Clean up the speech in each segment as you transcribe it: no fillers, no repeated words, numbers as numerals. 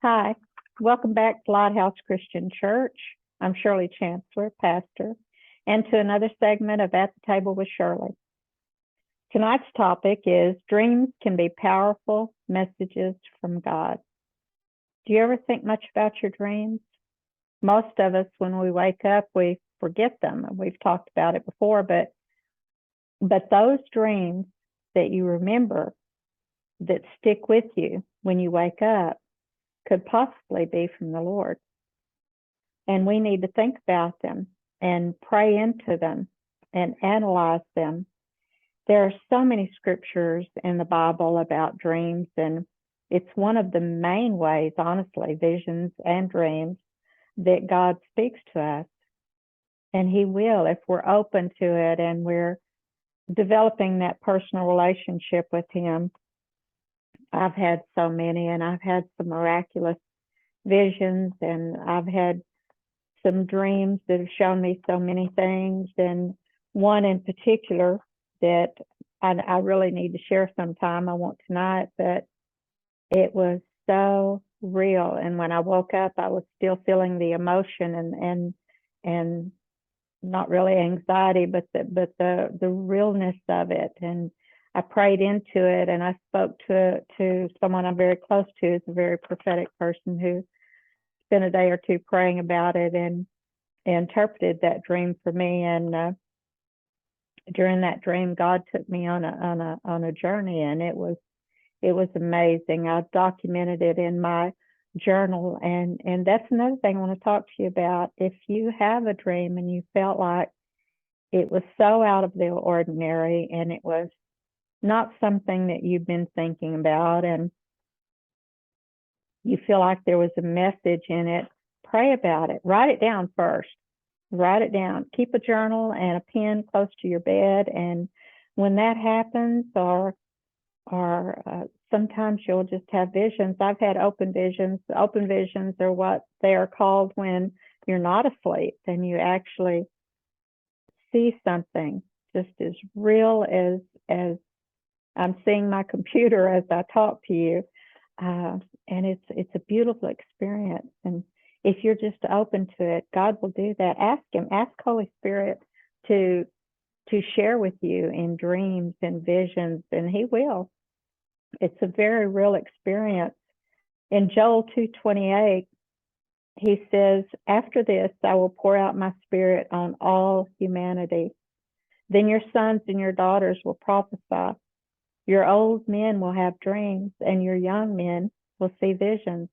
Hi, welcome back to Lighthouse Christian Church. I'm Shirley Chancellor, pastor, and to another segment of At the Table with Shirley. Tonight's topic is dreams can be powerful messages from God. Do you ever think much about your dreams? Most of us, when we wake up, we forget them. We've talked about it before, but those dreams that you remember that stick with you when you wake up could possibly be from the Lord. And we need to think about them and pray into them and analyze them. There are so many scriptures in the Bible about dreams, and it's one of the main ways, honestly, visions and dreams, that God speaks to us. And He will if we're open to it and we're developing that personal relationship with Him. I've had so many, and I've had some miraculous visions, and I've had some dreams that have shown me so many things. And one in particular that I really need to share sometime. I won't tonight, but it was so real. And when I woke up, I was still feeling the emotion and not really anxiety, but the realness of it. And I prayed into it, and I spoke to someone I'm very close to, who's a very prophetic person, who spent a day or two praying about it and interpreted that dream for me. And during that dream, God took me on a journey, and it was amazing. I've documented it in my journal, and that's another thing I want to talk to you about. If you have a dream and you felt like it was so out of the ordinary, and it was not something that you've been thinking about, and you feel like there was a message in it, pray about it. Write it down first. Write it down. Keep a journal and a pen close to your bed, and when that happens, or sometimes you'll just have visions. I've had open visions. Open visions are what they are called when you're not asleep and you actually see something just as real as I'm seeing my computer as I talk to you. And it's a beautiful experience. And if you're just open to it, God will do that. Ask Him, ask Holy Spirit to share with you in dreams and visions, and He will. It's a very real experience. In Joel 2:28, He says, "After this, I will pour out my Spirit on all humanity. Then your sons and your daughters will prophesy. Your old men will have dreams, and your young men will see visions."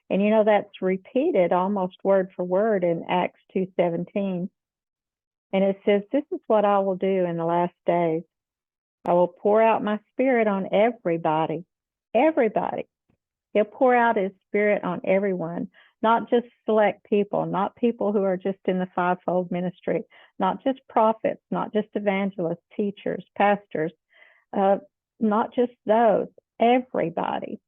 And you know, that's repeated almost word for word in Acts 2:17. And it says, "This is what I will do in the last days. I will pour out my Spirit on everybody." Everybody. He'll pour out His Spirit on everyone, not just select people, not people who are just in the fivefold ministry, not just prophets, not just evangelists, teachers, pastors, not just those, everybody.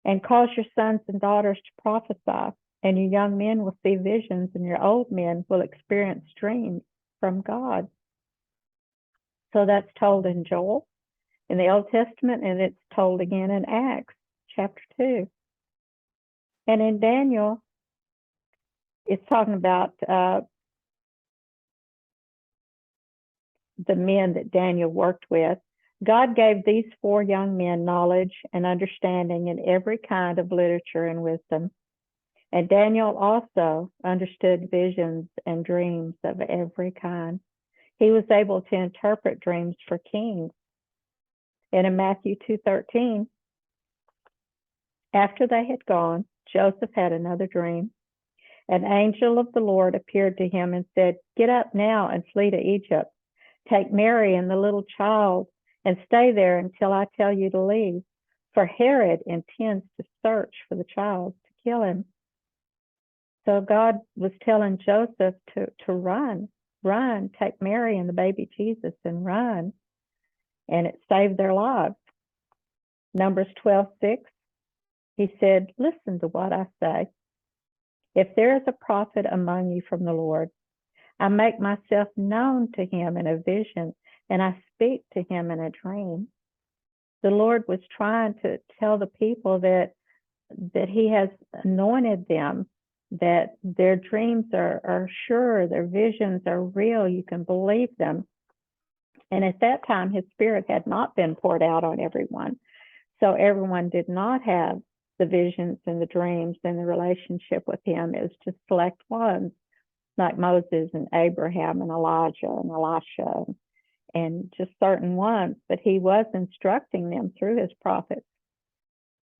"And cause your sons and daughters to prophesy, and your young men will see visions, and your old men will experience dreams from God." So that's told in Joel in the Old Testament, and it's told again in Acts chapter 2. And in Daniel, it's talking about the men that Daniel worked with. "God gave these 4 young men knowledge and understanding in every kind of literature and wisdom. And Daniel also understood visions and dreams of every kind. He was able to interpret dreams for kings." And in Matthew 2:13, after they had gone, Joseph had another dream. "An angel of the Lord appeared to him and said, 'Get up now and flee to Egypt. Take Mary and the little child and stay there until I tell you to leave, for Herod intends to search for the child to kill him.'" So God was telling Joseph to run, take Mary and the baby Jesus and run. And it saved their lives. Numbers 12:6, He said, "Listen to what I say. If there is a prophet among you from the Lord, I make myself known to him in a vision, and I speak to him in a dream." The Lord was trying to tell the people that that he has anointed them, that their dreams are sure, their visions are real, you can believe them. And at that time, his spirit had not been poured out on everyone. So everyone did not have the visions and the dreams and the relationship with him. It was just select ones, like Moses and Abraham and Elijah and Elisha, and just certain ones. But he was instructing them through his prophets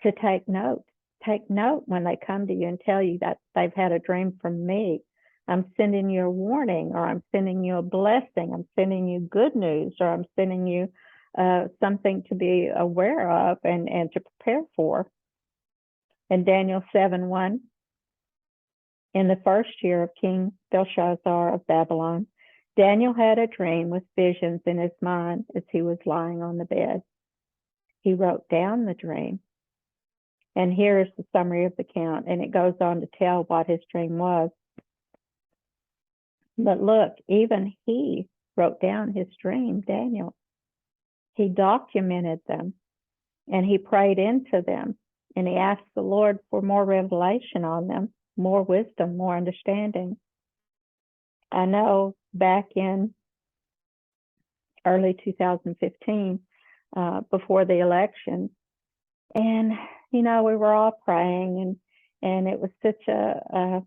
to take note. Take note when they come to you and tell you that they've had a dream from me. I'm sending you a warning, or I'm sending you a blessing. I'm sending you good news, or I'm sending you something to be aware of and to prepare for. In Daniel 7:1, in the first year of King Belshazzar of Babylon, Daniel had a dream with visions in his mind as he was lying on the bed. He wrote down the dream. And here's the summary of the account, and it goes on to tell what his dream was. But look, even he wrote down his dream, Daniel. He documented them, and he prayed into them, and he asked the Lord for more revelation on them, more wisdom, more understanding. I know back in early 2015, before the election, and we were all praying, and it was such a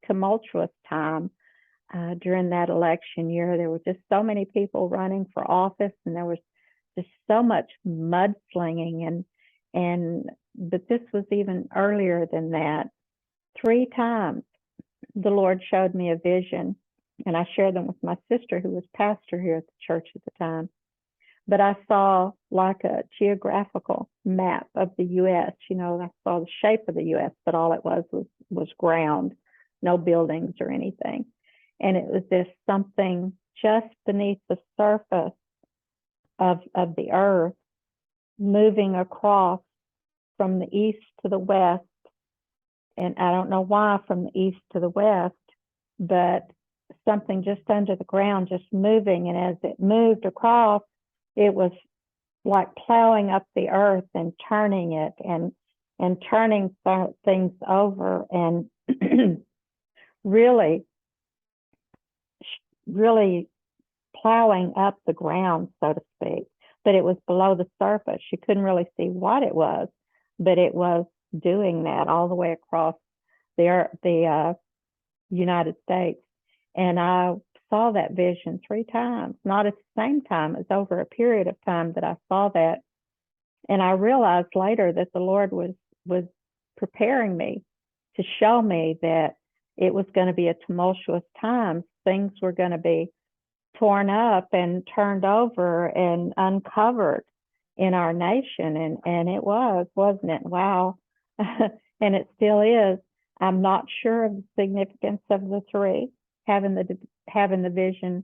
tumultuous time during that election year. There were just so many people running for office, and there was just so much mudslinging, but this was even earlier than that. 3 times the Lord showed me a vision, and I shared them with my sister, who was pastor here at the church at the time. But I saw like a geographical map of the U.S. I saw the shape of the U.S., but all it was ground, no buildings or anything. And it was this something just beneath the surface of the earth, moving across from the east to the west. And I don't know why from the east to the west, but something just under the ground, just moving. And as it moved across, it was like plowing up the earth and turning it and turning things over, and really plowing up the ground, so to speak. But it was below the surface. You couldn't really see what it was, but it was doing that all the way across the United States. And I saw that vision 3 times, not at the same time. It was over a period of time that I saw that. And I realized later that the Lord was preparing me to show me that it was going to be a tumultuous time. Things were going to be torn up and turned over and uncovered in our nation. And it was, wasn't it? Wow. And it still is. I'm not sure of the significance of the 3, having the vision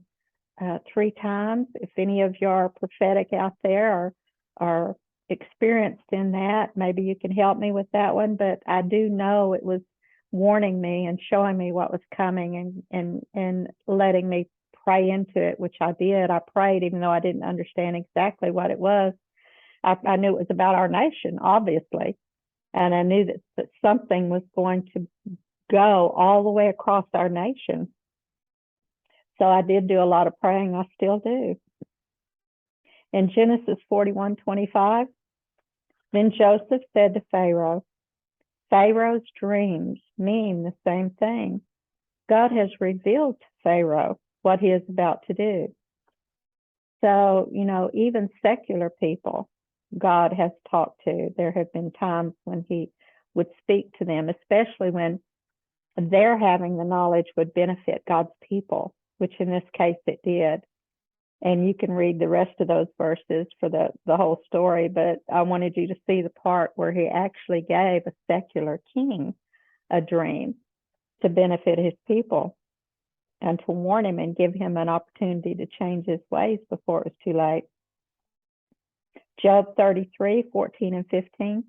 3 times. If any of you are prophetic out there or are experienced in that, maybe you can help me with that one. But I do know it was warning me and showing me what was coming, and letting me pray into it, which I did. I prayed even though I didn't understand exactly what it was. I knew it was about our nation, obviously, and I knew that something was going to go all the way across our nation. So I did do a lot of praying. I still do. In Genesis 41:25, then Joseph said to Pharaoh, Pharaoh's dreams mean the same thing. God has revealed to Pharaoh what he is about to do. So, even secular people, God has talked to. There have been times when he would speak to them, especially when their having the knowledge would benefit God's people, which in this case it did. And you can read the rest of those verses for the whole story, but I wanted you to see the part where he actually gave a secular king a dream to benefit his people and to warn him and give him an opportunity to change his ways before it was too late. Job 33:14 and 15.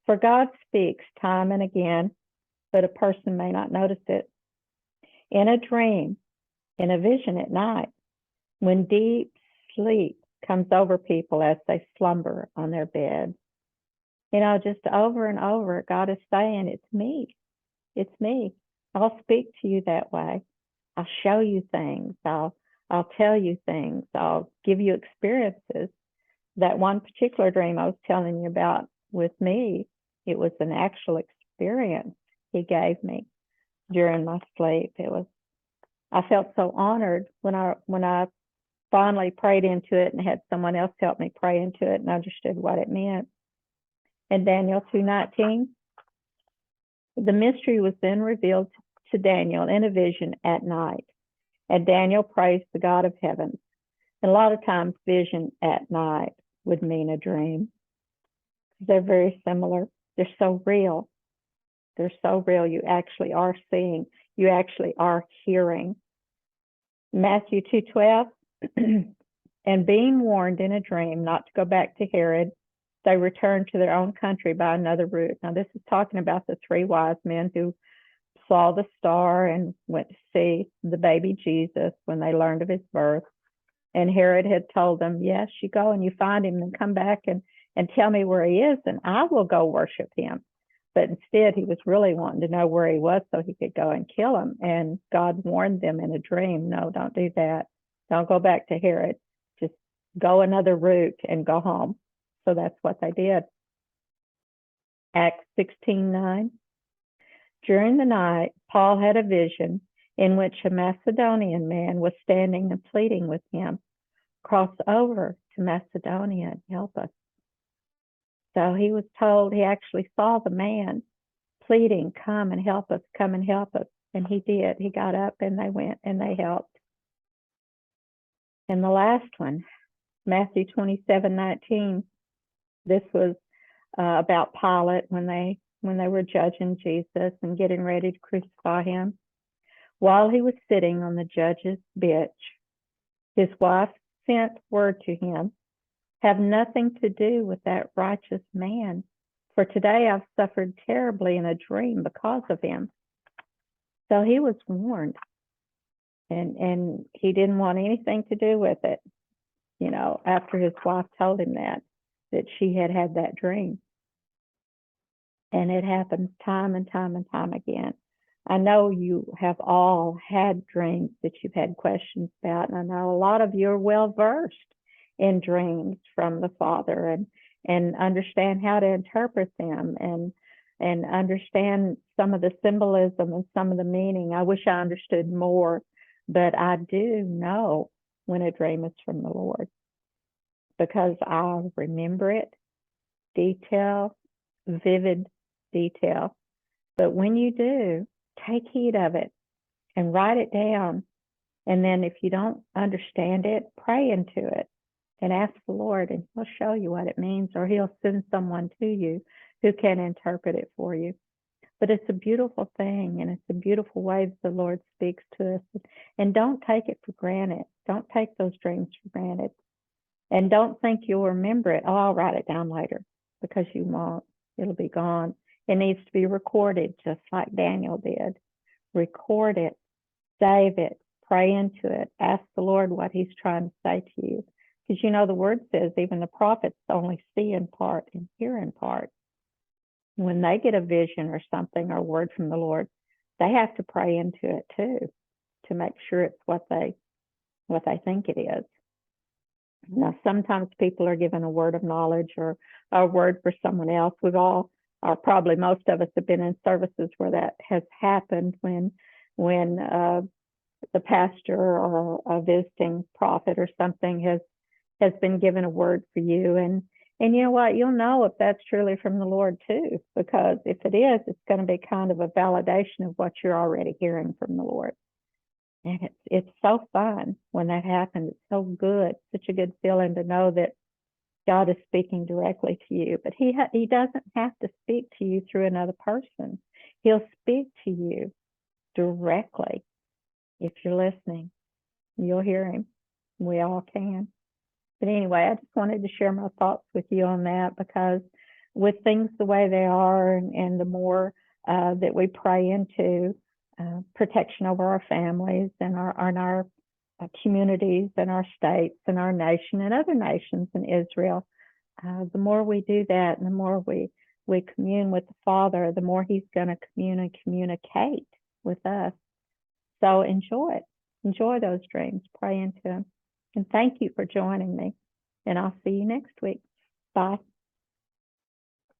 For God speaks time and again, but a person may not notice it. In a dream, in a vision at night, when deep sleep comes over people as they slumber on their bed. Just over and over, God is saying, it's me. It's me. I'll speak to you that way. I'll show you things. I'll tell you things. I'll give you experiences. That one particular dream I was telling you about with me, it was an actual experience he gave me during my sleep. I felt so honored when I finally prayed into it and had someone else help me pray into it and understood what it meant. In Daniel 2:19, the mystery was then revealed to Daniel in a vision at night. And Daniel praised the God of heaven. And a lot of times vision at night would mean a dream. They're very similar. They're so real. They're so real. You actually are seeing. You actually are hearing. Matthew 2:12, and being warned in a dream not to go back to Herod, they returned to their own country by another route. Now, this is talking about the 3 wise men who saw the star and went to see the baby Jesus when they learned of his birth. And Herod had told them, yes, you go and you find him and come back and tell me where he is and I will go worship him. But instead, he was really wanting to know where he was so he could go and kill him. And God warned them in a dream, no, don't do that. Don't go back to Herod. Just go another route and go home. So that's what they did. Acts 16:9. During the night, Paul had a vision in which a Macedonian man was standing and pleading with him, cross over to Macedonia and help us. So he was told, he actually saw the man pleading, come and help us, come and help us. And he did. He got up and they went and they helped. And the last one, Matthew 27:19. This was about Pilate when they were judging Jesus and getting ready to crucify him. While he was sitting on the judge's bench, his wife sent word to him, have nothing to do with that righteous man, for today I've suffered terribly in a dream because of him. So he was warned, and he didn't want anything to do with it, after his wife told him that she had that dream. And it happens time and time and time again. I know you have all had dreams that you've had questions about, and I know a lot of you are well versed in dreams from the Father and understand how to interpret them and understand some of the symbolism and some of the meaning. I wish I understood more, but I do know when a dream is from the Lord because I remember it, detail, vivid detail. But when you do, take heed of it and write it down. And then if you don't understand it, pray into it and ask the Lord, and he'll show you what it means, or he'll send someone to you who can interpret it for you. But it's a beautiful thing, and it's a beautiful way that the Lord speaks to us. And don't take it for granted. Don't take those dreams for granted. And don't think you'll remember it. Oh, I'll write it down later, because you won't. It'll be gone. It needs to be recorded, just like Daniel did. Record it, save it, pray into it, ask the Lord what he's trying to say to you. Because the word says even the prophets only see in part and hear in part. When they get a vision or something or a word from the Lord, they have to pray into it too, to make sure it's what they think it is. Now, sometimes people are given a word of knowledge or a word for someone else. We've all, or probably most of us, have been in services where that has happened when the pastor or a visiting prophet or something has been given a word for you. And you know what? You'll know if that's truly from the Lord too, because if it is, it's going to be kind of a validation of what you're already hearing from the Lord. And it's so fun when that happens. It's so good, such a good feeling to know that God is speaking directly to you. But he doesn't have to speak to you through another person. He'll speak to you directly. If you're listening, you'll hear him. We all can. But anyway, I just wanted to share my thoughts with you on that, because with things the way they are, and the more that we pray into protection over our families and our communities and our states and our nation and other nations in Israel, the more we do that, and the more we commune with the Father, the more He's going to communicate with us. So enjoy it. Enjoy those dreams. Pray into them. And thank you for joining me. And I'll see you next week. Bye.